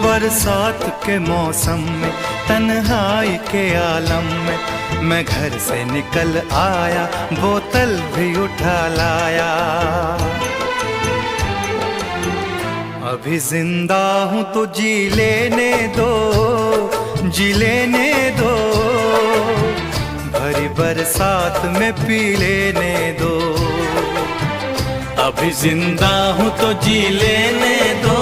बरसात के मौसम में तन्हाई के आलम में मैं घर से निकल आया, बोतल भी उठा लाया। अभी जिंदा हूँ तो जी लेने दो, जी लेने दो, भरी बरसात में पी लेने दो। अभी जिंदा हूँ तो जी लेने दो,